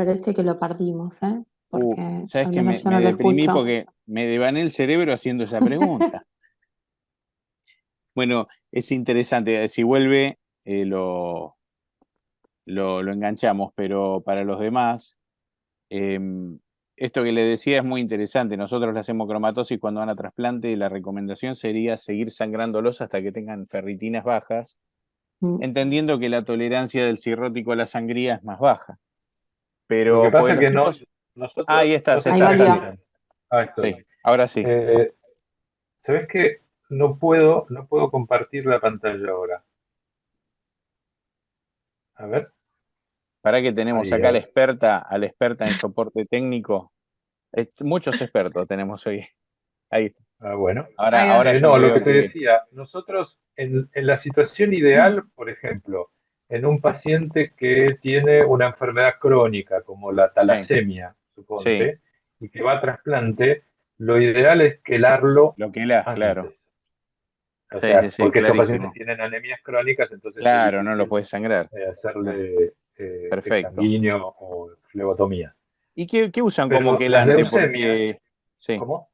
Parece que lo perdimos, ¿eh? Porque ¿Sabes al que menos yo me no lo deprimí escucho. porque me devané el cerebro haciendo esa pregunta? Bueno, es interesante. Si vuelve, lo enganchamos, pero para los demás, eh, esto que le decía es muy interesante. Nosotros le hacemos cromatosis cuando van a trasplante y la recomendación sería seguir sangrándolos hasta que tengan ferritinas bajas, Mm. entendiendo que la tolerancia del cirrótico a la sangría es más baja. Lo que Pero, pues pasa es los que no, tipos... Ah, nosotros ahí no estás, se Ahí estás, Santi. volvió. tranquilan. Ah, estoy. Sí, ahora sí. Eh, ¿Sabes qué? No puedo compartir la pantalla ahora. A ver, Para que tenemos ahí, acá a la experta en soporte técnico. Muchos expertos tenemos hoy. Ahí está. bueno. Ahora, Ahí va. ahora yo No, te lo veo que te que... decía, nosotros en la situación ideal, por ejemplo, en un paciente que tiene una enfermedad crónica como la Sí, talasemia, sí, suponte, y que va a trasplante, lo ideal es quelarlo lo que las, claro. antes. O Sí, sí, sea, sí, porque estos pacientes clarísimo. tienen anemias crónicas, entonces es Claro, no lo difícil puedes sangrar. No, hacerle perfecto. exsanguíneo o flebotomía. ¿Y qué usan como Pero las quelante? leucemias, Porque, sí, ¿cómo?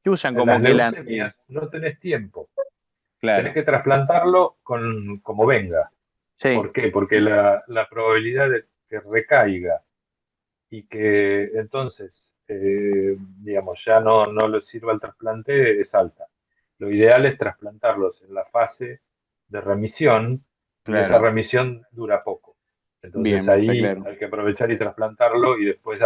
¿qué usan En como las quelante? leucemias no tenés tiempo. Tenés Claro, que trasplantarlo como venga. sí, ¿Por qué? Porque la probabilidad de que recaiga y que entonces, digamos, ya no le sirva el trasplante es alta. Lo ideal es trasplantarlos en la fase de remisión y esa claro. remisión dura poco. Entonces Bien, está ahí claro. hay que aprovechar y trasplantarlo y después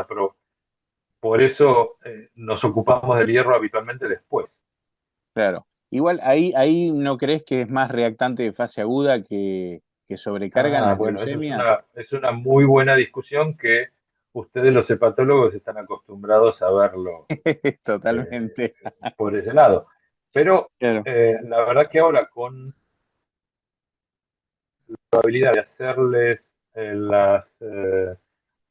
por eso nos ocupamos del hierro habitualmente después. Claro. Igual ahí no crees que es más reactante de fase aguda que sobrecargan Ah, las bueno, eso leucemias. es una muy buena discusión que ustedes los hepatólogos están acostumbrados a verlo eh, Totalmente. por ese lado. Pero Claro. la verdad que ahora con la probabilidad de hacerles las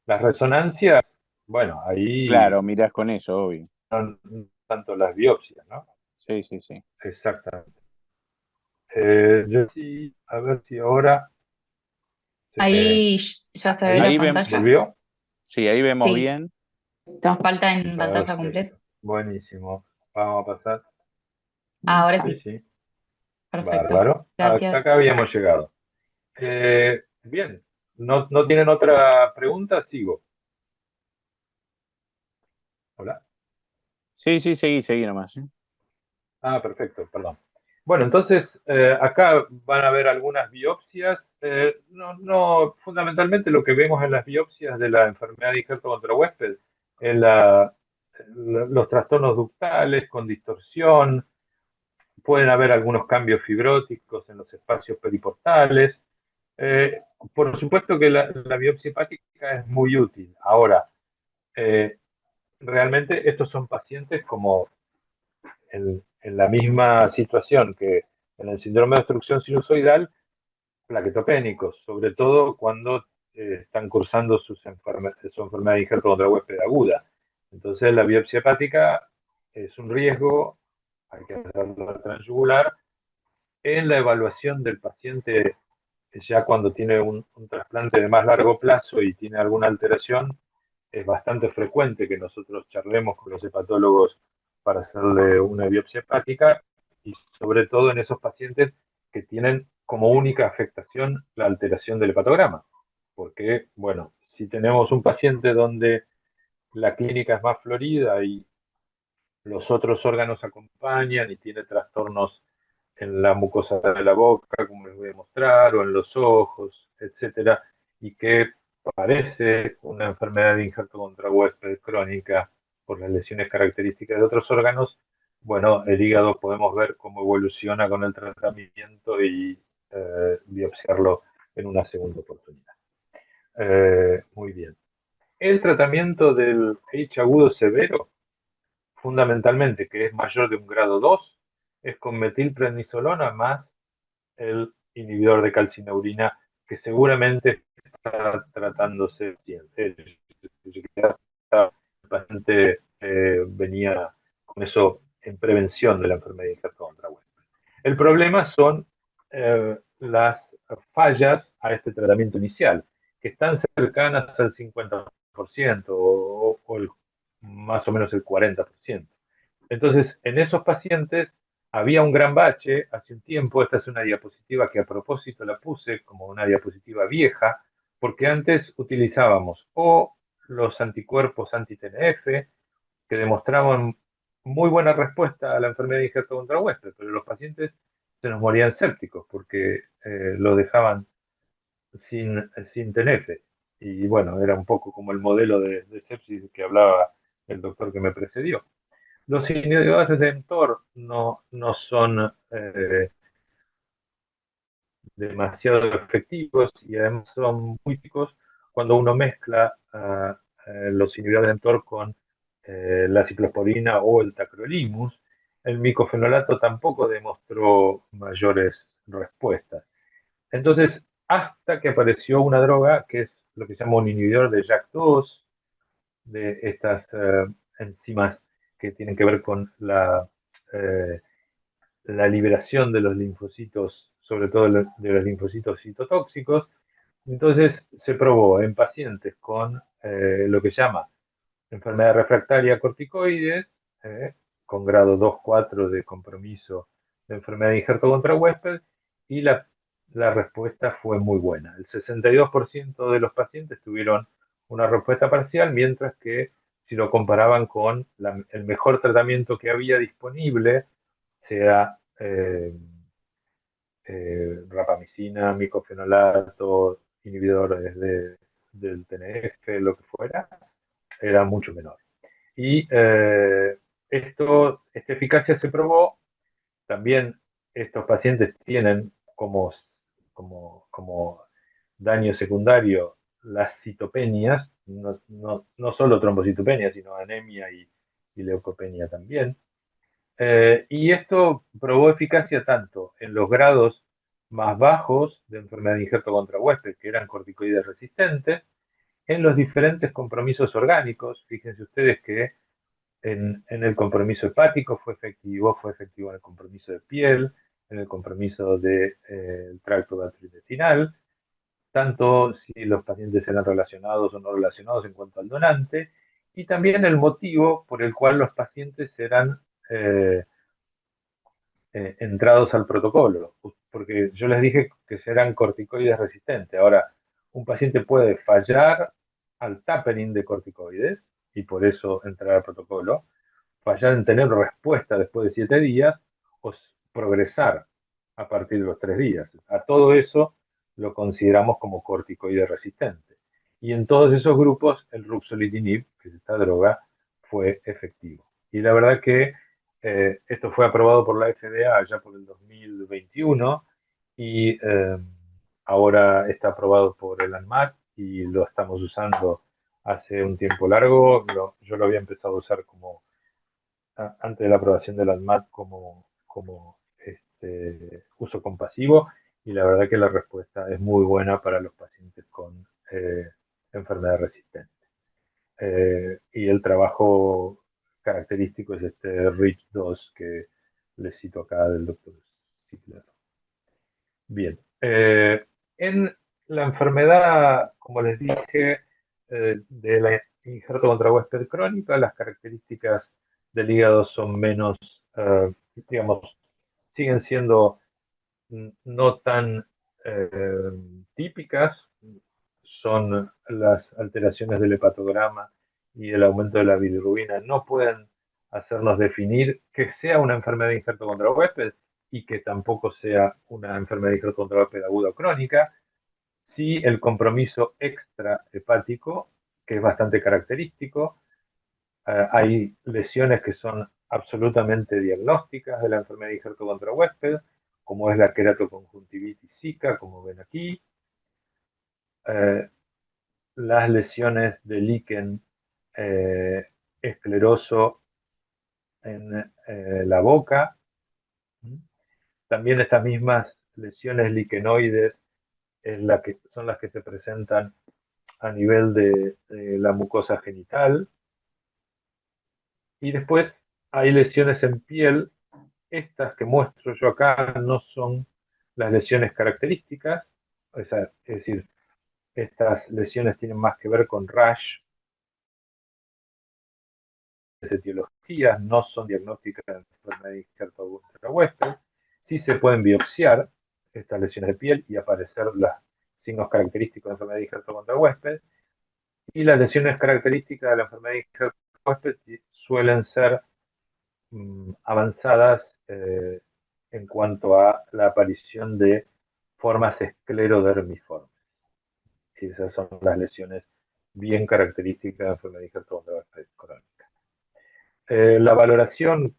resonancias, bueno, ahí Claro, mirás con eso, obvio. no tanto las biopsias, ¿no? Sí, sí, sí. Exactamente. Yo sí, a ver si ahora Ahí ya se ve la Ahí pantalla. volvió. sí, ahí vemos Sí, bien. nos falta en pantalla completa. Perfecto. Buenísimo. Vamos a pasar. Ahora Sí, sí, sí. perfecto. Bárbaro. Hasta Gracias. acá habíamos llegado. Bien. ¿No tienen otra pregunta? Sigo. Hola. Sí, sí, seguí nomás. ¿Sí? Ah, perfecto, perdón. Bueno, entonces acá van a haber algunas biopsias. Fundamentalmente lo que vemos en las biopsias de la enfermedad de injerto contra huésped es los trastornos ductales con distorsión. Pueden haber algunos cambios fibróticos en los espacios periportales. Eh, por supuesto que la biopsia hepática es muy útil. Ahora, eh, realmente estos son pacientes como en la misma situación que en el síndrome de obstrucción sinusoidal, plaquetopénicos, sobre todo cuando están cursando su enfermedad de injerto contra huésped aguda. Entonces la biopsia hepática es un riesgo, hay que hacerlo transyugular. En la evaluación del paciente, ya cuando tiene un trasplante de más largo plazo y tiene alguna alteración, es bastante frecuente que nosotros charlemos con los hepatólogos para hacerle una biopsia hepática y sobre todo en esos pacientes que tienen como única afectación la alteración del hepatograma. Porque, bueno, si tenemos un paciente donde la clínica es más florida y los otros órganos acompañan y tiene trastornos en la mucosa de la boca, como les voy a mostrar, o en los ojos, etcétera, y que parece una enfermedad de injerto contra huésped crónica por las lesiones características de otros órganos, bueno, el hígado podemos ver cómo evoluciona con el tratamiento y biopsiarlo en una segunda oportunidad. Muy bien. El tratamiento del H agudo severo fundamentalmente, que es mayor de un grado 2, es con metilprednisolona más el inhibidor de calcineurina, que seguramente está tratándose bien. El paciente venía con eso en prevención de la enfermedad de injerto contra huésped. El problema son las fallas a este tratamiento inicial, que están cercanas al 50%. o más o menos el 40%. Entonces, en esos pacientes había un gran bache hace un tiempo. Esta es una diapositiva que a propósito la puse como una diapositiva vieja, porque antes utilizábamos o los anticuerpos anti-TNF, que demostraban muy buena respuesta a la enfermedad de injerto contra huésped, pero los pacientes se nos morían sépticos porque lo dejaban sin TNF. Y bueno, era un poco como el modelo de sepsis que hablaba el doctor que me precedió. Los inhibidores de mTOR no son demasiado efectivos y además son muy picos cuando uno mezcla los inhibidores de mTOR con la ciclosporina o el tacrolimus. El micofenolato tampoco demostró mayores respuestas. Entonces, hasta que apareció una droga que es lo que se llama un inhibidor de JAK2, de estas enzimas que tienen que ver con la liberación de los linfocitos, sobre todo de los linfocitos citotóxicos. Entonces se probó en pacientes con lo que se llama enfermedad refractaria a corticoides, con grado 2-4 de compromiso de enfermedad de injerto contra huésped, y la respuesta fue muy buena. El 62% de los pacientes tuvieron una respuesta parcial, mientras que si lo comparaban con el mejor tratamiento que había disponible, sea rapamicina, micofenolato, inhibidores del TNF, lo que fuera, era mucho menor. Y esta eficacia se probó. También estos pacientes tienen como daño secundario las citopenias, no solo trombocitopenia, sino anemia y leucopenia también. Y esto probó eficacia tanto en los grados más bajos de enfermedad de injerto contra huésped, que eran corticoides resistentes, en los diferentes compromisos orgánicos. Fíjense ustedes que en el compromiso hepático fue efectivo en el compromiso de piel, en el compromiso del tracto gastrointestinal, tanto si los pacientes eran relacionados o no relacionados en cuanto al donante, y también el motivo por el cual los pacientes eran entrados al protocolo, porque yo les dije que serán corticoides resistentes. Ahora, un paciente puede fallar al tapering de corticoides y por eso entrar al protocolo, fallar en tener respuesta después de 7 días o progresar a partir de los 3 días. A todo eso lo consideramos como corticoide resistente. Y en todos esos grupos el ruxolitinib, que es esta droga, fue efectivo. Y la verdad que esto fue aprobado por la FDA ya por el 2021 y ahora está aprobado por el ANMAT y lo estamos usando hace un tiempo largo. Yo lo había empezado a usar antes de la aprobación del ANMAT como uso compasivo, y la verdad que la respuesta es muy buena para los pacientes con enfermedad resistente. Y el trabajo característico es este RICH2 que les cito acá del doctor Ziegler. Bien. En la enfermedad, como les dije, de la injerto contra huésped crónica, las características del hígado son menos, digamos, siguen siendo no tan típicas. Son las alteraciones del hepatograma y el aumento de la bilirrubina. No pueden hacernos definir que sea una enfermedad de injerto contra huésped y que tampoco sea una enfermedad de injerto contra huésped aguda o crónica. Sí, el compromiso extrahepático, que es bastante característico. Hay lesiones que son absolutamente diagnósticas de la enfermedad de injerto contra huésped, como es la queratoconjuntivitis zika, como ven aquí. Las lesiones de líquen escleroso en la boca. También estas mismas lesiones liquenoides son las que se presentan a nivel de la mucosa genital. Y después hay lesiones en piel. Estas que muestro yo acá no son las lesiones características, es decir, estas lesiones tienen más que ver con rash etiologías, no son diagnósticas de enfermedad de injerto contra huésped. Sí se pueden biopsiar estas lesiones de piel y aparecer los signos característicos de enfermedad de injerto contra huésped. Y las lesiones características de la enfermedad de injerto contra huésped suelen ser avanzadas en cuanto a la aparición de formas esclerodermiformes. Y esas son las lesiones bien características de la enfermedad de injerto contra huésped crónica. La valoración,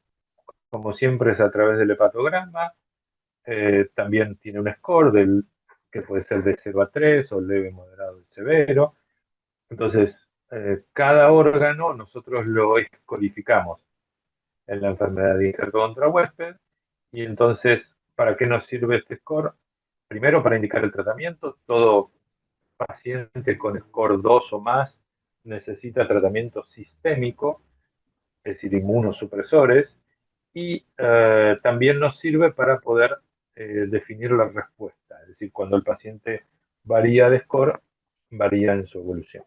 como siempre, es a través del hepatograma. También tiene un score que puede ser de 0 a 3 o leve, moderado y severo. Entonces, cada órgano nosotros lo escorificamos en la enfermedad de injerto contra huésped. Y entonces, ¿para qué nos sirve este score? Primero, para indicar el tratamiento. Todo paciente con score 2 o más necesita tratamiento sistémico, es decir, inmunosupresores, y también nos sirve para poder definir la respuesta, es decir, cuando el paciente varía de score, varía en su evolución.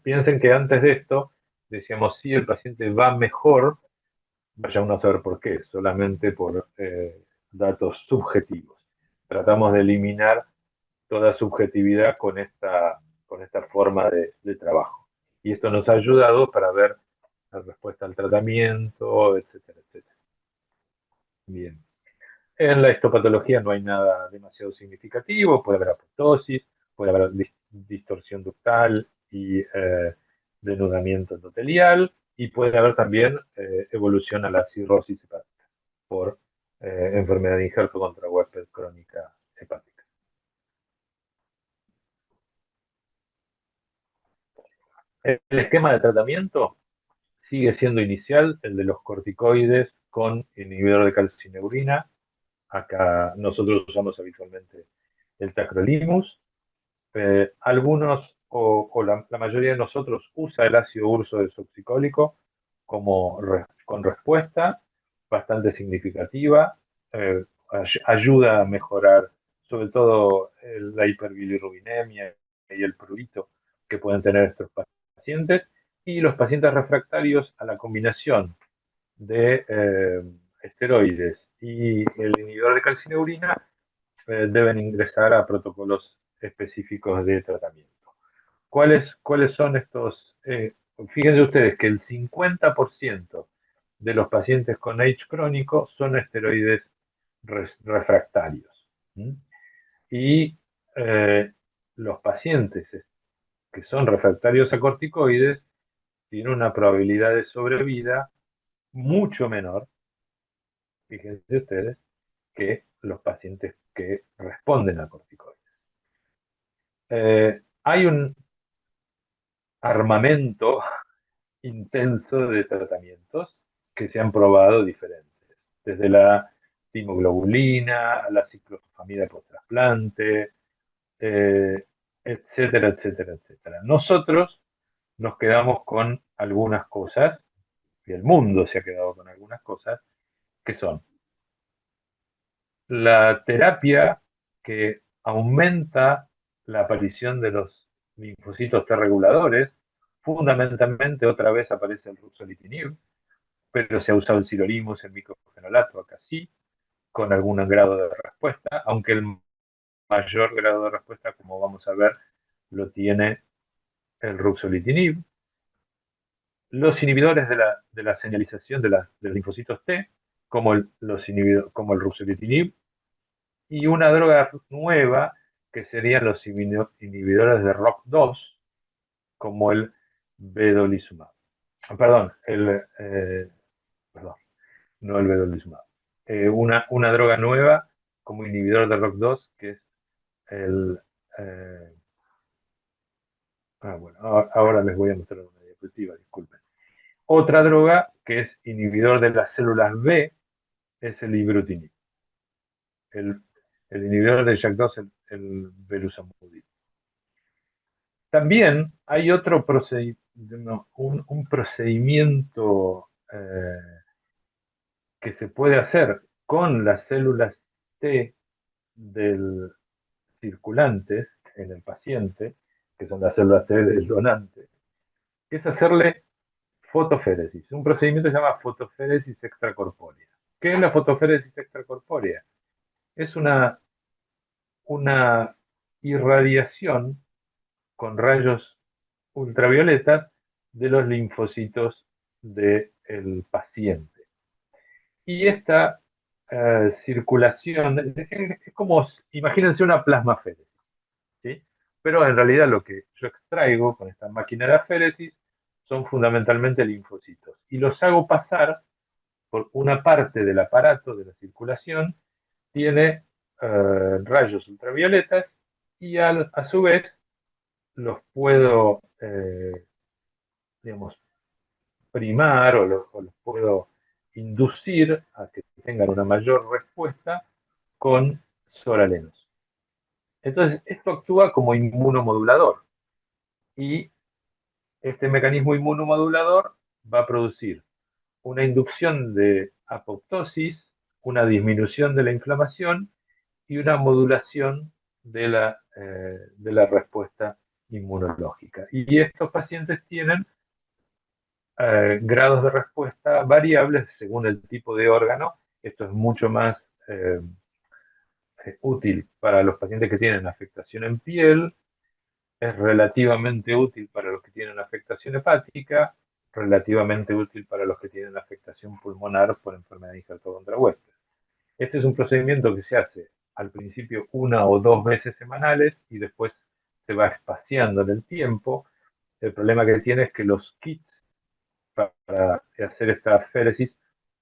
Piensen que antes de esto decíamos, si el paciente va mejor, vaya uno a saber por qué, solamente por datos subjetivos. Tratamos de eliminar toda subjetividad con esta forma de trabajo. Y esto nos ha ayudado para ver la respuesta al tratamiento, etcétera, etcétera. Bien. En la histopatología no hay nada demasiado significativo, puede haber apoptosis, puede haber distorsión ductal y denudamiento endotelial, y puede haber también evolución a la cirrosis hepática por enfermedad de injerto contra huésped crónica hepática. El esquema de tratamiento sigue siendo inicial el de los corticoides con inhibidor de calcineurina. Acá nosotros usamos habitualmente el tacrolimus. Algunos o la mayoría de nosotros usa el ácido urso desoxicólico con respuesta bastante significativa. Ayuda a mejorar sobre todo la hiperbilirrubinemia y el prurito que pueden tener estos pacientes, y los pacientes refractarios a la combinación de esteroides y el inhibidor de calcineurina deben ingresar a protocolos específicos de tratamiento. ¿Cuáles son estos? Fíjense ustedes que el 50% de los pacientes con AIDS crónico son esteroides refractarios. Y los pacientes que son refractarios a corticoides tienen una probabilidad de sobrevida mucho menor, fíjense ustedes, que los pacientes que responden a corticoides. Hay un armamento intenso de tratamientos que se han probado diferentes, desde la timoglobulina, la ciclofosfamida post-trasplante, etcétera, etcétera, etcétera. Nosotros nos quedamos con algunas cosas, y el mundo se ha quedado con algunas cosas, que son la terapia que aumenta la aparición de los linfocitos T reguladores. Fundamentalmente, otra vez aparece el ruxolitinib, pero se ha usado el sirolimus, el micofenolato, acá sí, con algún grado de respuesta, aunque el mayor grado de respuesta, como vamos a ver, lo tiene el ruxolitinib. Los inhibidores de la señalización de los linfocitos T, como el ruxolitinib, y una droga nueva que serían los inhibidores de ROCK2, como el vedolizumab. Perdón, no el vedolizumab. Una droga nueva como inhibidor de ROCK2, que es el... bueno, ahora les voy a mostrar una diapositiva, disculpen. Otra droga que es inhibidor de las células B es el ibrutinib. El inhibidor de JAK2, el velusamudil. También hay otro un procedimiento que se puede hacer con las células T del circulantes en el paciente, que son las células T del donante, que es hacerle fotoféresis. Un procedimiento se llama fotoféresis extracorpórea. ¿Qué es la fotoféresis extracorpórea? Es una irradiación con rayos ultravioletas de los linfocitos del paciente. Y esta circulación es como, imagínense una plasmaféresis, ¿sí? Pero en realidad lo que yo extraigo con esta máquina de aféresis son fundamentalmente linfocitos. Y los hago pasar por una parte del aparato de la circulación, tiene rayos ultravioletas y a su vez los puedo, digamos, primar o los puedo inducir a que tengan una mayor respuesta con soralenos. Entonces, esto actúa como inmunomodulador y este mecanismo inmunomodulador va a producir una inducción de apoptosis, una disminución de la inflamación y una modulación de la respuesta inmunológica. Y estos pacientes tienen grados de respuesta variables según el tipo de órgano. Esto es mucho más útil para los pacientes que tienen afectación en piel, es relativamente útil para los que tienen afectación hepática, relativamente útil para los que tienen afectación pulmonar por enfermedad injerto contra huésped. Este es un procedimiento que se hace al principio 1 o 2 veces semanales y después se va espaciando en el tiempo. El problema que tiene es que los kits para hacer esta aféresis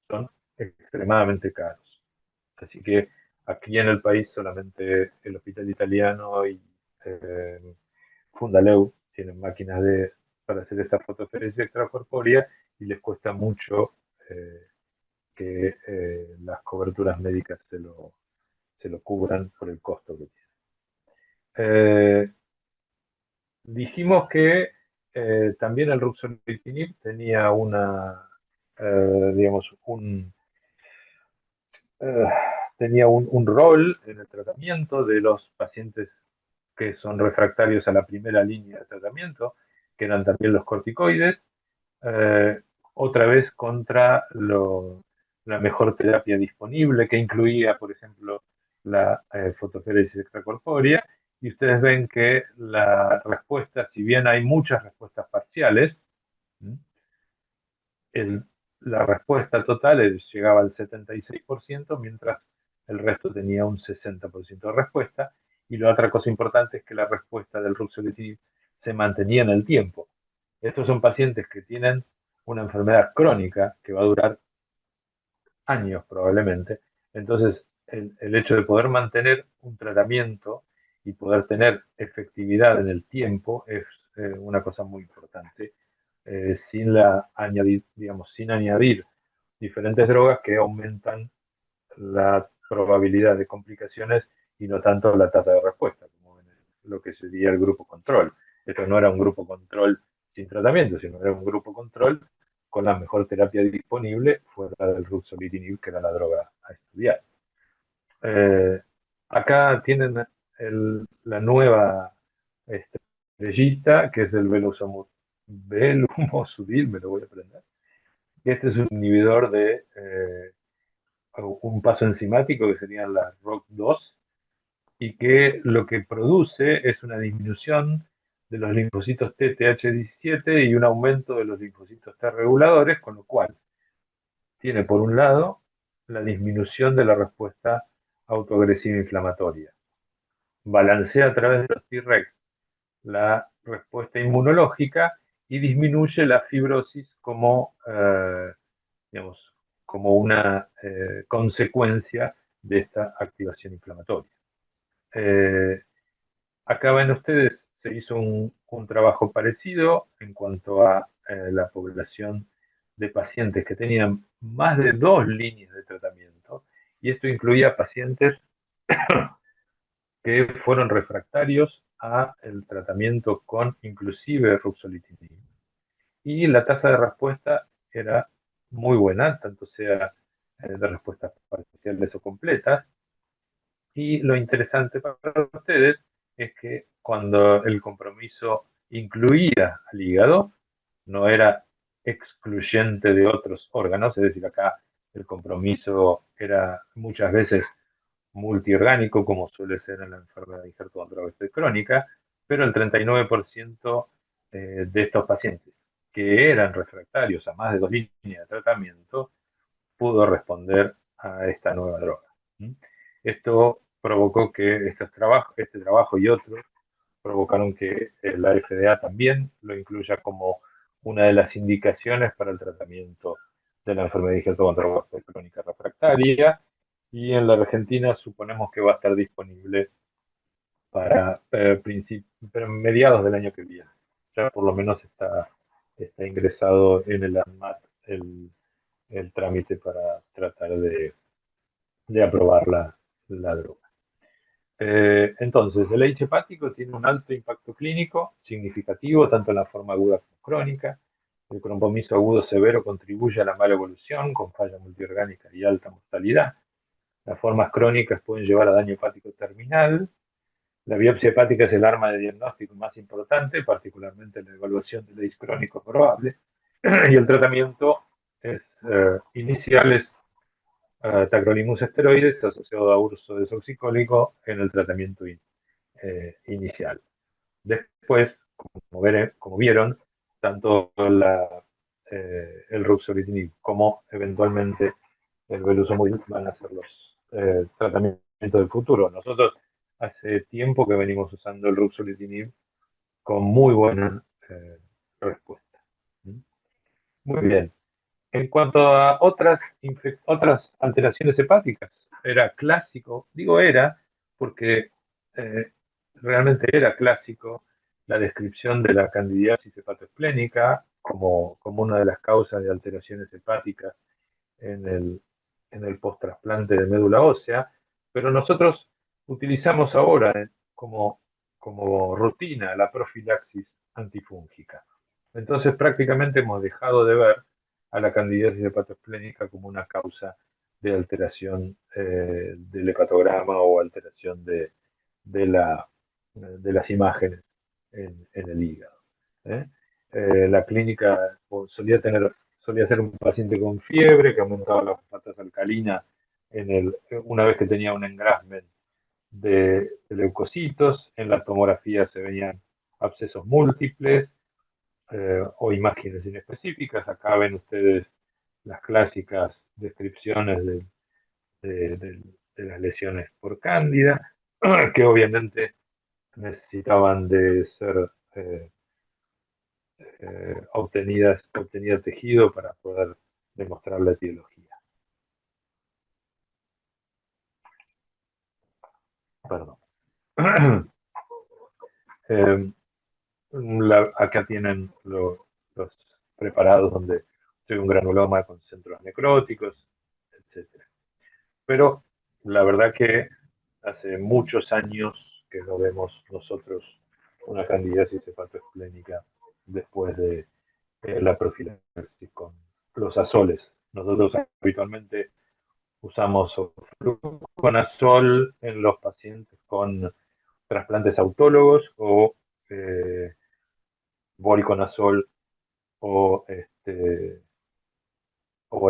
son extremadamente caros. Así que aquí en el país solamente el Hospital Italiano y Fundaleu tienen máquinas para hacer esta fotoféresis extracorpórea y les cuesta mucho que las coberturas médicas se lo cubran por el costo que tiene. Dijimos que también el ruxolitinib tenía digamos, tenía un rol en el tratamiento de los pacientes que son refractarios a la primera línea de tratamiento, que eran también los corticoides, otra vez contra la mejor terapia disponible, que incluía, por ejemplo, la fotoféresis extracorpórea, y ustedes ven que la respuesta, si bien hay muchas respuestas parciales, la respuesta total llegaba al 76%, mientras el resto tenía un 60% de respuesta. Y la otra cosa importante es que la respuesta del ruxolitinib se mantenía en el tiempo. Estos son pacientes que tienen una enfermedad crónica que va a durar años probablemente. Entonces, el hecho de poder mantener un tratamiento y poder tener efectividad en el tiempo es una cosa muy importante, sin añadir diferentes drogas que aumentan la probabilidad de complicaciones y no tanto la tasa de respuesta, como en lo que sería el grupo control. Esto no era un grupo control sin tratamiento, sino era un grupo control con la mejor terapia disponible fuera del ruxolitinib, que era la droga a estudiar. Acá tienen la nueva estrellita, que es el velumosudil, me lo voy a aprender. Este es un inhibidor de un paso enzimático que serían las ROC2, y que lo que produce es una disminución de los linfocitos TTH17 y un aumento de los linfocitos T reguladores, con lo cual tiene por un lado la disminución de la respuesta autoagresiva inflamatoria. Balancea a través de los T-Rex la respuesta inmunológica y disminuye la fibrosis como, como una consecuencia de esta activación inflamatoria. Acá ven ustedes, se hizo un trabajo parecido en cuanto a la población de pacientes que tenían más de 2 líneas de tratamiento, y esto incluía pacientes que fueron refractarios a el tratamiento con inclusive ruxolitinib. Y la tasa de respuesta era muy buena, tanto sea de respuestas parciales o completas. Y lo interesante para ustedes es que cuando el compromiso incluía al hígado, no era excluyente de otros órganos, es decir, acá el compromiso era muchas veces multiorgánico, como suele ser en la enfermedad de injerto contra crónica, pero el 39% de estos pacientes que eran refractarios a más de 2 líneas de tratamiento pudo responder a esta nueva droga. Esto provocó que este trabajo y otros provocaron que la FDA también lo incluya como una de las indicaciones para el tratamiento de la enfermedad de injerto contra crónica refractaria, y en la Argentina suponemos que va a estar disponible para mediados del año que viene. Ya por lo menos está ingresado en el ANMAT el trámite para tratar de aprobar la droga. Entonces, el AIDS hepático tiene un alto impacto clínico significativo, tanto en la forma aguda como crónica. El compromiso agudo severo contribuye a la mala evolución, con falla multiorgánica y alta mortalidad. Las formas crónicas pueden llevar a daño hepático terminal. La biopsia hepática es el arma de diagnóstico más importante, particularmente en la evaluación del AIDS crónico probable. Y el tratamiento inicial es tacrolimus esteroides asociado a uso desoxicólico en el tratamiento inicial. Después, como vieron, tanto el ruxolitinib como eventualmente el veluzumab van a ser los tratamientos del futuro. Nosotros hace tiempo que venimos usando el ruxolitinib con muy buena respuesta. Muy bien. En cuanto a otras alteraciones hepáticas, era clásico, digo era, porque realmente era clásico la descripción de la candidiasis hepatoesplénica como una de las causas de alteraciones hepáticas en el post-trasplante de médula ósea, pero nosotros utilizamos ahora como rutina la profilaxis antifúngica. Entonces prácticamente hemos dejado de ver a la candidiasis hepatoesplénica como una causa de alteración del hepatograma o alteración de las imágenes en el hígado. La clínica solía ser un paciente con fiebre que aumentaba la fosfatasa alcalina una vez que tenía un engrasment de leucocitos. En la tomografía se veían abscesos múltiples o imágenes inespecíficas. Acá ven ustedes las clásicas descripciones de las lesiones por cándida, que obviamente necesitaban de ser obtenida tejido para poder demostrar la etiología. Perdón. Acá tienen los preparados donde hay un granuloma con centros necróticos, etc. Pero la verdad que hace muchos años que no vemos nosotros una candidiasis hepatoesplénica después de la profilaxis con los azoles. Nosotros habitualmente usamos fluconazol en los pacientes con trasplantes autólogos o voriconazol o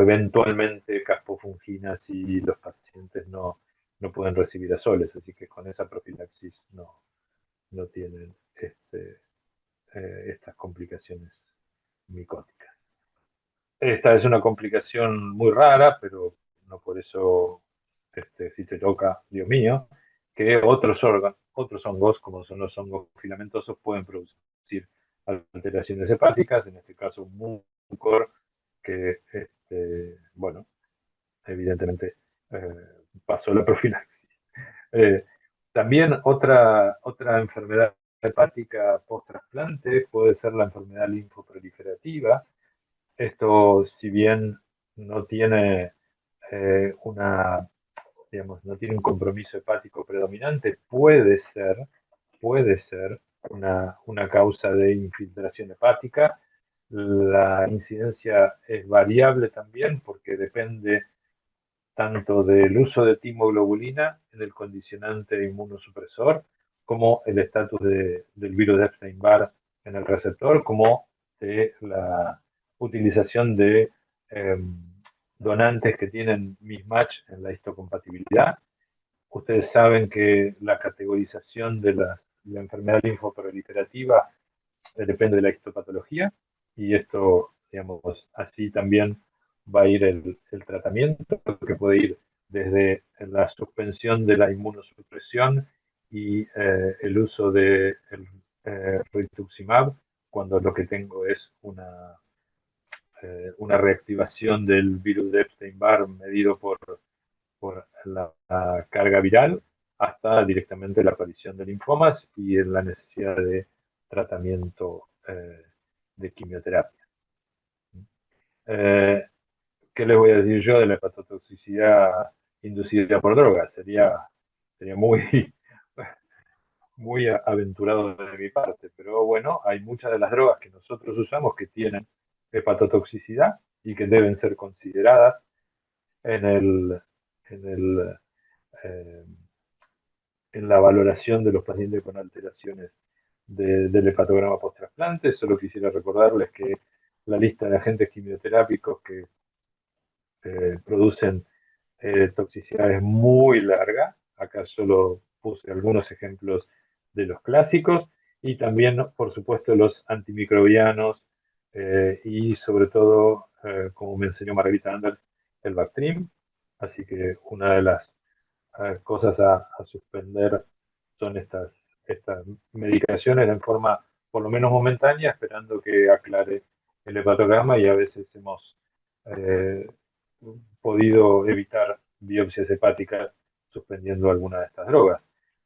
eventualmente caspofungina si los pacientes no pueden recibir azoles, así que con esa profilaxis no tienen estas complicaciones micóticas. Esta es una complicación muy rara, pero no por eso, si te toca, Dios mío, que otros hongos, como son los hongos filamentosos, pueden producir alteraciones hepáticas, en este caso un mucor que, bueno, evidentemente pasó la profilaxis. También otra enfermedad hepática post-trasplante puede ser la enfermedad linfoproliferativa. Esto, si bien no tiene no tiene un compromiso hepático predominante, puede ser una causa de infiltración hepática. La incidencia es variable también porque depende tanto del uso de timoglobulina en el condicionante inmunosupresor, como el estatus del virus de Epstein-Barr en el receptor, como de la utilización de donantes que tienen mismatch en la histocompatibilidad. Ustedes saben que la categorización de la enfermedad linfoproliferativa depende de la histopatología, y esto, digamos, así también va a ir el tratamiento, que puede ir desde la suspensión de la inmunosupresión y el uso de rituximab, cuando lo que tengo es una reactivación del virus de Epstein-Barr medido por la carga viral, hasta directamente la aparición de linfomas y en la necesidad de tratamiento de quimioterapia. ¿Qué les voy a decir yo de la hepatotoxicidad inducida por drogas? Sería muy, muy aventurado de mi parte, pero bueno, hay muchas de las drogas que nosotros usamos que tienen hepatotoxicidad y que deben ser consideradas en la valoración de los pacientes con alteraciones del hepatograma post-trasplante. Solo quisiera recordarles que la lista de agentes quimioterápicos que producen toxicidad es muy larga. Acá solo puse algunos ejemplos de los clásicos, y también, por supuesto, los antimicrobianos y sobre todo, como me enseñó Margarita Anders, el Bactrim. Así que una de las cosas a suspender son estas medicaciones en forma por lo menos momentánea, esperando que aclare el hepatograma, y a veces hemos podido evitar biopsias hepáticas suspendiendo alguna de estas drogas.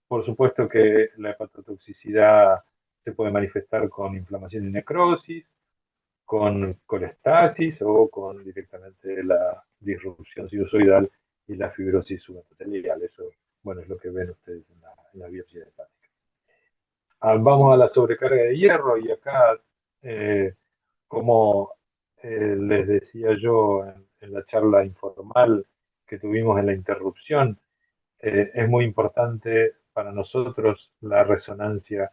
Por supuesto que la hepatotoxicidad se puede manifestar con inflamación y necrosis, con colestasis o con directamente la disrupción sinusoidal y la fibrosis subendotelial. Eso, bueno, es lo que ven ustedes en la biopsia hepática. Vamos a la sobrecarga de hierro, y acá, como les decía yo en la charla informal que tuvimos en la interrupción, es muy importante para nosotros la resonancia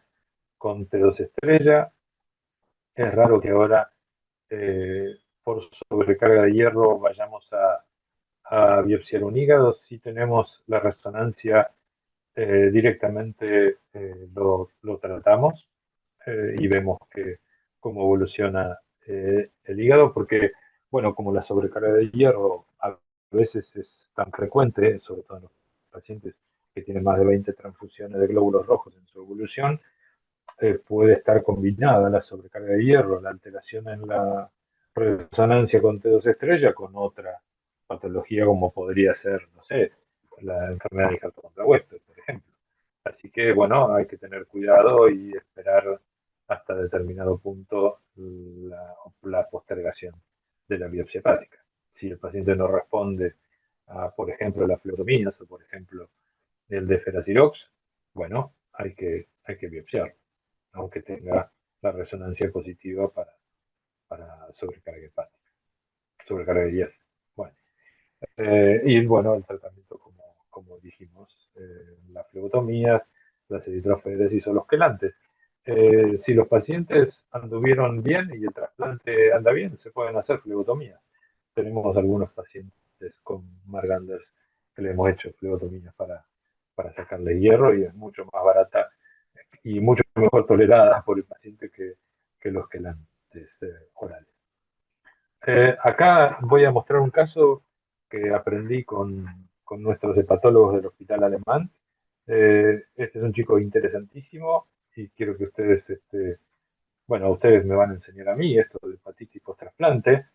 con T2 estrella. Es raro que ahora, por sobrecarga de hierro, vayamos a biopsiar un hígado. Si tenemos la resonancia, directamente lo tratamos y vemos cómo evoluciona el hígado, porque, bueno, como la sobrecarga de hierro a veces es tan frecuente, sobre todo en los pacientes que tienen más de 20 transfusiones de glóbulos rojos en su evolución, puede estar combinada la sobrecarga de hierro, la alteración en la resonancia con T2 estrella, con otra patología como podría ser, no sé, la enfermedad de Hart contra Western, por ejemplo. Así que, bueno, hay que tener cuidado y esperar hasta determinado punto la postergación de la biopsia hepática. Si el paciente no responde a, por ejemplo, las flebotomías o, por ejemplo, el deferasirox, bueno, hay que biopsiar, aunque tenga la resonancia positiva para sobrecarga hepática, sobrecarga de hierro. Bueno, y bueno, el tratamiento, como dijimos, las flebotomías, las eritropoiesis o los quelantes. Si los pacientes anduvieron bien y el trasplante anda bien, se pueden hacer flebotomías. Tenemos algunos pacientes con Marganders que le hemos hecho flebotomías para sacarle hierro, y es mucho más barata y mucho mejor tolerada por el paciente que los quelantes orales. Acá voy a mostrar un caso que aprendí con nuestros hepatólogos del Hospital Alemán. Este es un chico interesantísimo, y quiero que ustedes, bueno, ustedes me van a enseñar a mí esto de hepatitis post-trasplante.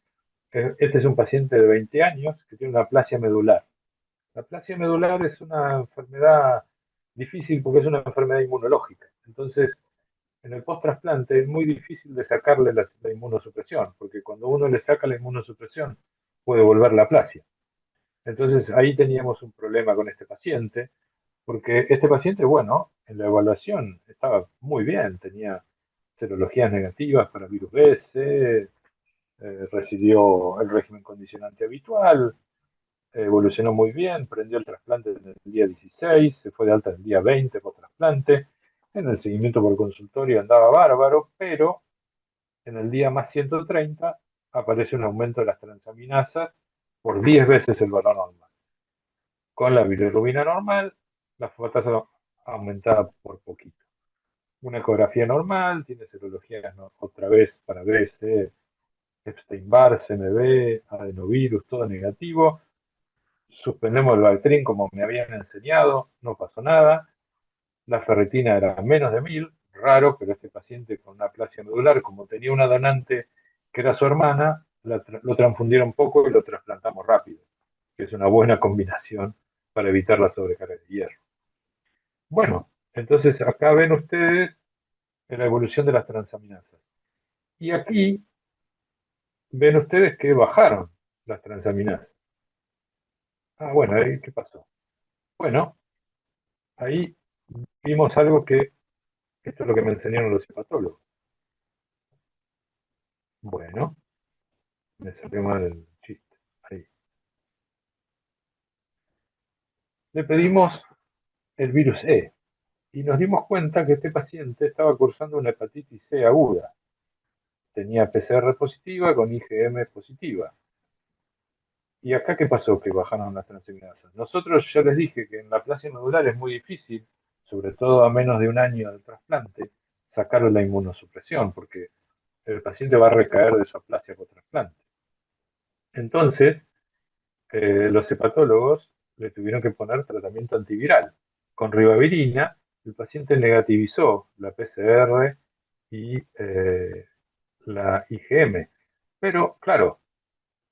Este es un paciente de 20 años que tiene una aplasia medular. La aplasia medular es una enfermedad difícil porque es una enfermedad inmunológica. Entonces, en el post-trasplante es muy difícil de sacarle la inmunosupresión, porque cuando uno le saca la inmunosupresión puede volver la aplasia. Entonces ahí teníamos un problema con este paciente, porque este paciente, bueno, en la evaluación estaba muy bien, tenía serologías negativas para virus B, C, recibió el régimen condicionante habitual, evolucionó muy bien, prendió el trasplante en el día 16, se fue de alta el día 20 por trasplante. En el seguimiento por consultorio andaba bárbaro, pero en el día más 130 aparece un aumento de las transaminasas por 10 veces el valor normal. Con la bilirrubina normal, la fosfatasa aumentada por poquito. Una ecografía normal, tiene serologías otra vez para BC, Epstein-Barr, CMV, adenovirus, todo negativo. Suspendemos el Bactrim como me habían enseñado, no pasó nada. La ferritina era menos de 1000, raro, pero este paciente con una aplasia medular, como tenía una donante que era su hermana, lo transfundieron poco y lo trasplantamos rápido, que es una buena combinación para evitar la sobrecarga de hierro. Bueno, entonces acá ven ustedes la evolución de las transaminasas. Y aquí ven ustedes que bajaron las transaminasas. Ah, bueno, ahí ¿qué pasó? Bueno, ahí vimos algo que, esto es lo que me enseñaron los hepatólogos. Bueno, me salió mal el chiste. Ahí. Le pedimos el virus E y nos dimos cuenta que este paciente estaba cursando una hepatitis C aguda. Tenía PCR positiva con IgM positiva. ¿Y acá qué pasó? Que bajaron las transaminasas. Nosotros ya les dije que en la aplasia nodular es muy difícil, sobre todo a menos de un año del trasplante, sacarle la inmunosupresión, porque el paciente va a recaer de su aplasia por trasplante. Entonces, los hepatólogos le tuvieron que poner tratamiento antiviral. Con ribavirina, el paciente negativizó la PCR y la IgM. Pero, claro,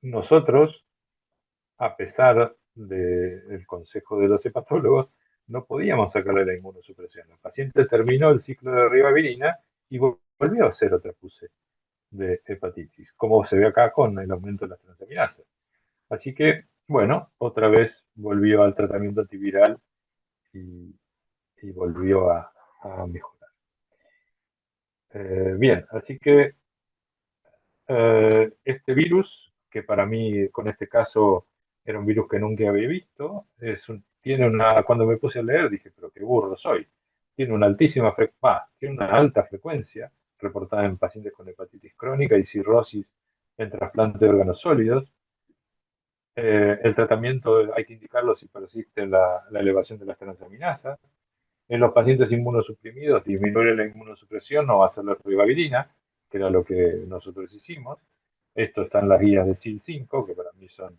nosotros, a pesar del consejo de los hepatólogos, no podíamos sacarle la inmunosupresión. El paciente terminó el ciclo de ribavirina y volvió a hacer otra puse de hepatitis, como se ve acá con el aumento de las transaminasas. Así que, bueno, otra vez volvió al tratamiento antiviral y volvió a mejorar. Bien, así que este virus, que para mí con este caso era un virus que nunca había visto, cuando me puse a leer dije, pero qué burro soy. Tiene una tiene una alta frecuencia reportada en pacientes con hepatitis crónica y cirrosis en trasplante de órganos sólidos. El tratamiento hay que indicarlo si persiste la elevación de las transaminasas. En los pacientes inmunosuprimidos, disminuir la inmunosupresión no va a ser la ribavirina, que era lo que nosotros hicimos. Esto está en las guías de SIL-5, que para mí son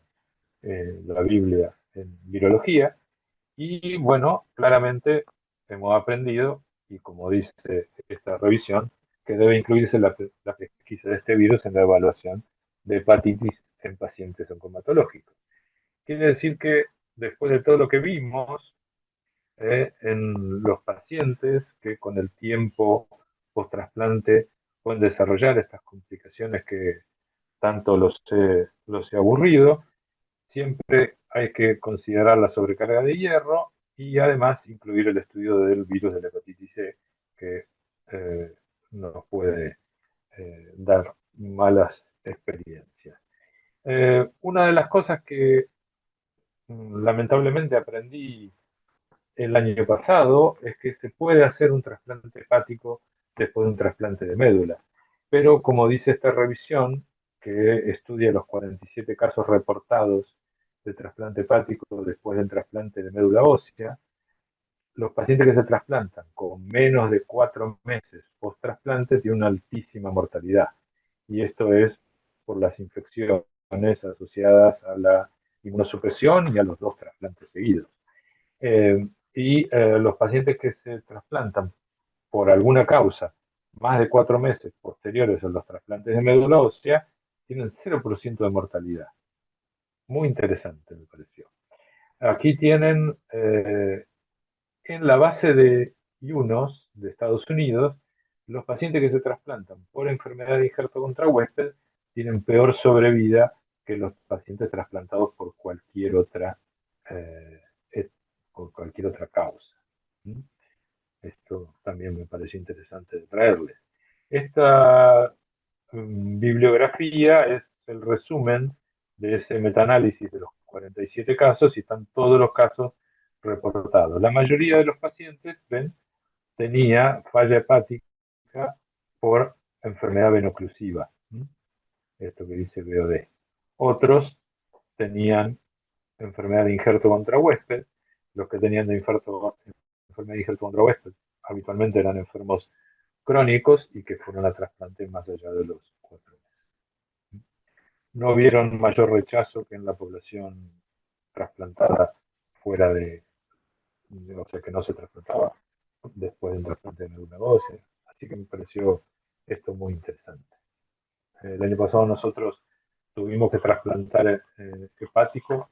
la Biblia en virología. Y bueno, claramente hemos aprendido, y como dice esta revisión, que debe incluirse la pesquisa de este virus en la evaluación de hepatitis en pacientes oncomatológicos. Quiere decir que después de todo lo que vimos, en los pacientes que con el tiempo post-trasplante pueden desarrollar estas complicaciones que tanto los he aburrido, siempre hay que considerar la sobrecarga de hierro y además incluir el estudio del virus de la hepatitis C, que nos puede dar malas experiencias. Una de las cosas que lamentablemente aprendí el año pasado es que se puede hacer un trasplante hepático después de un trasplante de médula. Pero como dice esta revisión, que estudia los 47 casos reportados de trasplante hepático después del trasplante de médula ósea, los pacientes que se trasplantan con menos de 4 meses post-trasplante tienen una altísima mortalidad. Y esto es por las infecciones asociadas a la inmunosupresión y a los 2 trasplantes seguidos. Los pacientes que se trasplantan por alguna causa más de 4 meses posteriores a los trasplantes de médula ósea tienen 0% de mortalidad. Muy interesante me pareció. Aquí tienen en la base de UNOS de Estados Unidos, los pacientes que se trasplantan por enfermedad de injerto contra huésped tienen peor sobrevida que los pacientes trasplantados por cualquier otra causa. Esto también me pareció interesante de traerles. Esta bibliografía es el resumen de ese metaanálisis de los 47 casos y están todos los casos reportados. La mayoría de los pacientes, ven, tenía falla hepática por enfermedad venoclusiva, esto que dice VOD. Otros tenían enfermedad de injerto contra huésped. Los que tenían enfermedad de injerto contra huésped habitualmente eran enfermos crónicos y que fueron a trasplante más allá de los 4 meses. No vieron mayor rechazo que en la población trasplantada fuera o sea, que no se trasplantaba después del trasplante de médula ósea. Así que me pareció esto muy interesante. El año pasado nosotros tuvimos que trasplantar hepático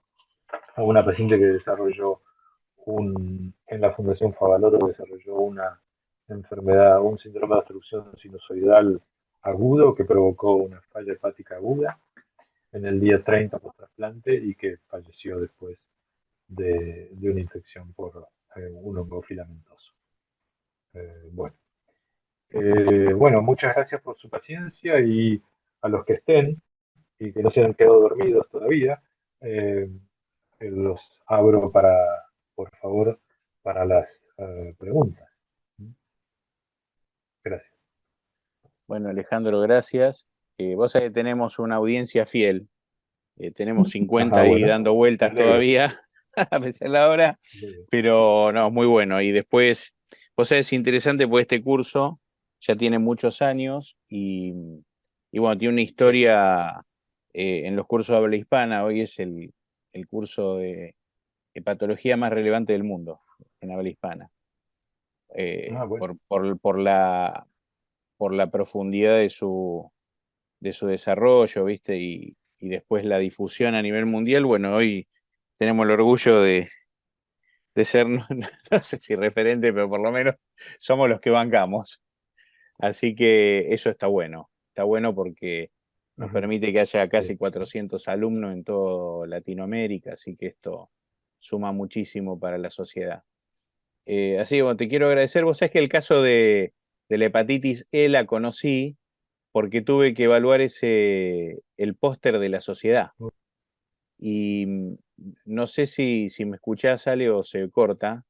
a una paciente que desarrolló en la Fundación Favaloro desarrolló una enfermedad, un síndrome de obstrucción sinusoidal agudo que provocó una falla hepática aguda en el día 30 post trasplante y que falleció después de una infección por un hongo filamentoso. Bueno, muchas gracias por su paciencia y a los que estén y que no se hayan quedado dormidos todavía, los abro por favor, para las preguntas. Gracias. Bueno, Alejandro, gracias. Vos sabés que tenemos una audiencia fiel. Tenemos 50 ahí Bueno, dando vueltas todavía, a pesar de la hora, pero no, muy bueno. Y después, vos sabés, es interesante porque este curso ya tiene muchos años y bueno, tiene una historia en los cursos de habla hispana. Hoy es el curso de hepatología más relevante del mundo en habla hispana. Bueno. Por la profundidad de su desarrollo, ¿viste? Y después la difusión a nivel mundial. Bueno, hoy tenemos el orgullo de ser, no sé si referente, pero por lo menos somos los que bancamos. Así que eso está bueno porque nos permite que haya casi 400 alumnos en toda Latinoamérica, así que esto suma muchísimo para la sociedad. Así que bueno, te quiero agradecer. Vos sabés que el caso de la hepatitis E la conocí porque tuve que evaluar el póster de la sociedad. Y no sé si me escuchás, Ale, o se corta.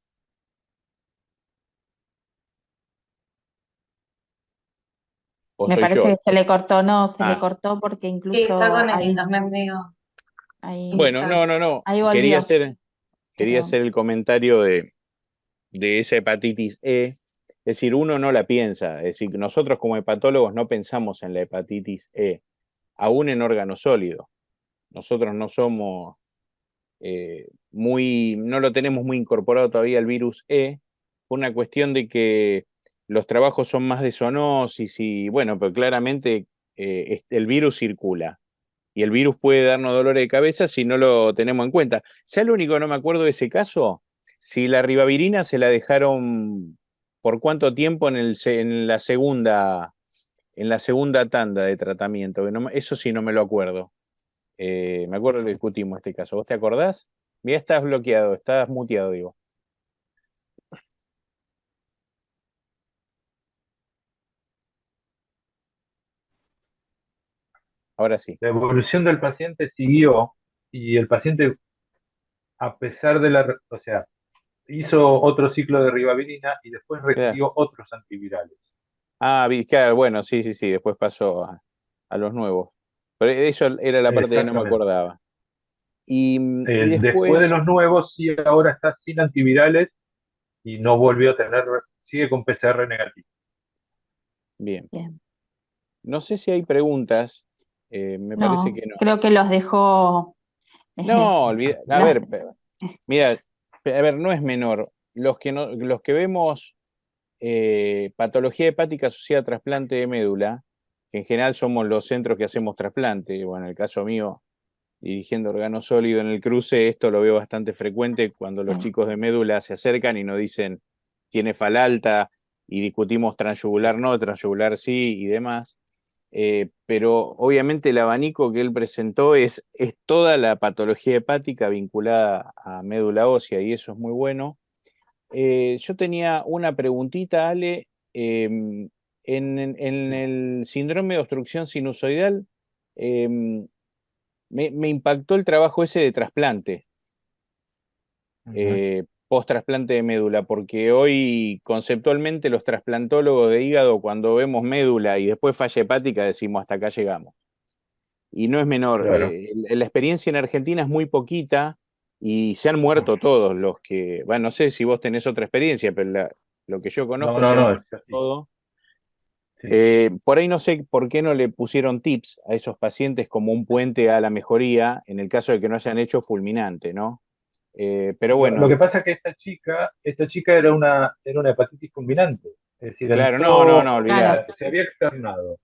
¿O Me soy parece yo? que se le cortó, no, se le Ah. cortó porque Sí, incluso está con el ahí, internet medio Bueno, inestable. no. ahí Quería volvió. hacer el comentario de esa hepatitis E. Es decir, uno no la piensa. Es decir, nosotros como hepatólogos no pensamos en la hepatitis E, aún en órgano sólido. Nosotros no somos no lo tenemos muy incorporado todavía el virus E, por una cuestión de que los trabajos son más de zoonosis y bueno, pero claramente el virus circula y el virus puede darnos dolores de cabeza si no lo tenemos en cuenta. Ya lo único que no me acuerdo de ese caso, si la ribavirina se la dejaron por cuánto tiempo en la segunda tanda de tratamiento, eso sí no me lo acuerdo. Me acuerdo que lo discutimos este caso. ¿Vos te acordás? Mira, estás bloqueado, estás muteado, digo. Ahora sí. La evolución del paciente siguió y el paciente, a pesar de o sea, hizo otro ciclo de ribavirina y después recibió otros antivirales. Claro, bueno, sí. Después pasó a los nuevos. Pero eso era la parte que no me acordaba. Y Después de después, los nuevos, sí, ahora está sin antivirales y no volvió a sigue con PCR negativo. bien. No sé si hay preguntas. Me parece que no. Creo que los dejó. No, olvida. A ver, mira, a ver, no es menor. Los que vemos patología hepática asociada a trasplante de médula, que en general somos los centros que hacemos trasplante. Bueno, en el caso mío, dirigiendo órgano sólido en el cruce, esto lo veo bastante frecuente cuando los chicos de médula se acercan y nos dicen, tiene FAL alta, y discutimos transyugular no, transyugular sí y demás. Pero obviamente el abanico que él presentó es toda la patología hepática vinculada a médula ósea y eso es muy bueno. Yo tenía una preguntita, Ale. En el síndrome de obstrucción sinusoidal, me impactó el trabajo ese de trasplante, post-trasplante de médula, porque hoy conceptualmente los trasplantólogos de hígado, cuando vemos médula y después falla hepática, decimos hasta acá llegamos. Y no es menor. Claro. La experiencia en Argentina es muy poquita y se han muerto todos los que, bueno, no sé si vos tenés otra experiencia, pero lo que yo conozco se han No, muerto es así. todos. Sí. Por ahí no sé por qué no le pusieron tips a esos pacientes como un puente a la mejoría en el caso de que no hayan hecho fulminante, ¿no? Pero bueno, Lo que pasa es que esta chica era una hepatitis fulminante. Es decir, claro, entró, no, o olvídate. sea, se había externado.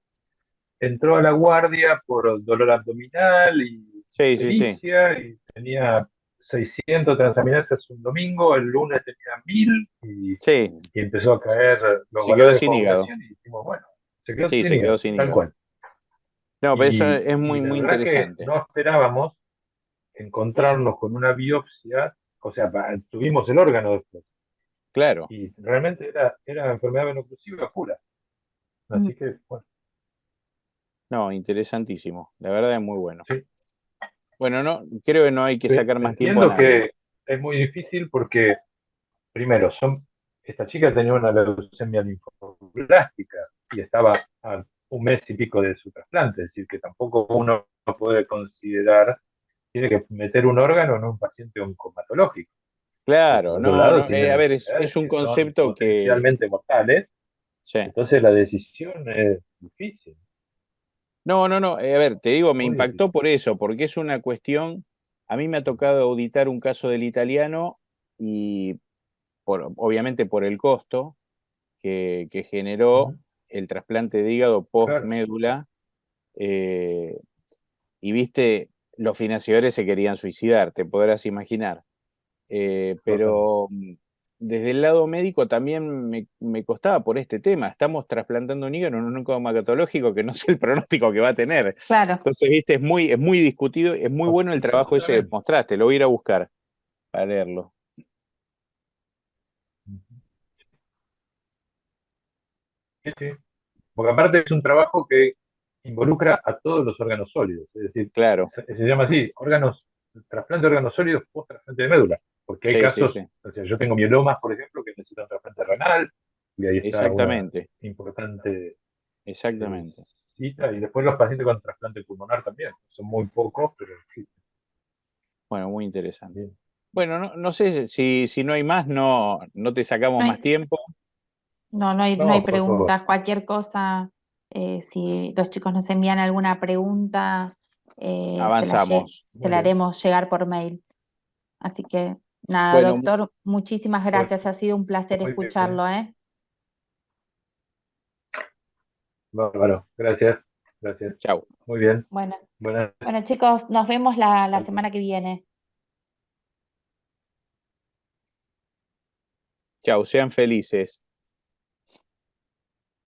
Entró a la guardia por dolor abdominal y Sí. pericia y tenía 600 transaminasas un domingo, el lunes tenía 1000 Sí, y empezó a caer los se quedó valores de sin hígado. coagulación y dijimos, bueno, se quedó Sí, sin se quedó hígado, sin tal hígado. cual. No, pero eso es Y muy, la muy verdad que interesante. no esperábamos encontrarnos con una biopsia, o sea, tuvimos el órgano después, Claro. y realmente era enfermedad venoclusiva pura. Así que, bueno, No, interesantísimo. La verdad es muy bueno. sí. Bueno, no, creo que no hay que sacar más tiempo a Entiendo nadie. que es muy difícil porque, primero, esta chica tenía una leucemia linfoblástica y estaba a un mes y pico de su trasplante, es decir, que tampoco uno puede considerar, tiene que meter un órgano en un paciente oncomatológico. Claro, Por otro no, lado, no, tiene a ver, enfermedades es un que son concepto que, potencialmente mortales, sí. entonces la decisión es difícil, No, a ver, te digo, me muy difícil. impactó por eso, porque es una cuestión, a mí me ha tocado auditar un caso del italiano y obviamente por el costo que generó Ujú. el trasplante de hígado post Claro. médula, y viste, los financiadores se querían suicidar, te podrás imaginar. Pero desde el lado médico también me costaba por este tema. Estamos trasplantando un hígado en un oncomatológico que no sé el pronóstico que va a tener. Claro. Entonces, viste, es muy discutido, es muy bueno el trabajo ese que mostraste, lo voy a ir a buscar para leerlo. Sí, sí. Porque aparte es un trabajo que involucra a todos los órganos sólidos, es decir, Claro, se llama así, trasplante de órganos sólidos post trasplante de médula, porque hay casos, sí, o sea, yo tengo mielomas, por ejemplo, que necesitan trasplante renal, y ahí está una exactamente, importante exactamente. cita, y después los pacientes con trasplante pulmonar también, son muy pocos, pero sí. Bueno, muy interesante. Bien. Bueno, no sé si no hay más, no te sacamos No más hay, tiempo. no hay No, por favor. preguntas. Cualquier cosa, si los chicos nos envían alguna pregunta, Avanzamos. se Muy la bien. haremos llegar por mail. Así que nada, Bueno, doctor, muchísimas Bueno, gracias. Ha sido un placer muy bien. escucharlo, ¿eh? Bárbaro. Gracias. Gracias. chau. Muy bien. Bueno, Buenas bueno, chicos, nos vemos la semana que viene. Chau, sean felices.